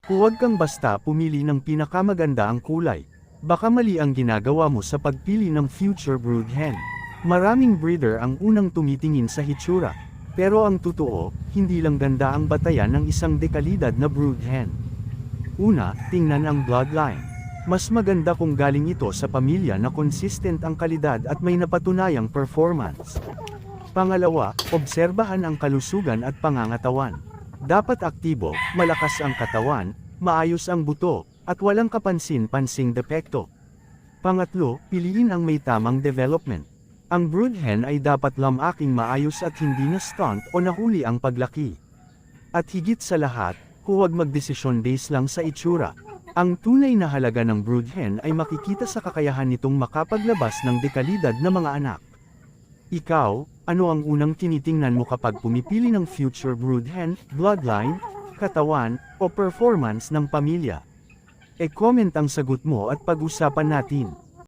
Huwag kang basta pumili ng pinakamaganda ang kulay. Baka mali ang ginagawa mo sa pagpili ng future brood hen. Maraming breeder ang unang tumitingin sa hitsura. Pero ang totoo, hindi lang ganda ang batayan ng isang dekalidad na brood hen. Una, tingnan ang bloodline. Mas maganda kung galing ito sa pamilya na consistent ang kalidad at may napatunayang performance. Pangalawa, obserbahan ang kalusugan at pangangatawan. Dapat aktibo, malakas ang katawan, maayos ang buto, at walang kapansin-pansing depekto. Pangatlo, piliin ang may tamang development. Ang brood hen ay dapat lamaking maayos at hindi na stunt o nahuli ang paglaki. At higit sa lahat, huwag magdesisyon base lang sa itsura. Ang tunay na halaga ng brood hen ay makikita sa kakayahan nitong makapaglabas ng dekalidad na mga anak. Ikaw, ano ang unang tinitingnan mo kapag pumipili ng future brood hen, bloodline, katawan, o performance ng pamilya? E-comment ang sagot mo at pag-usapan natin.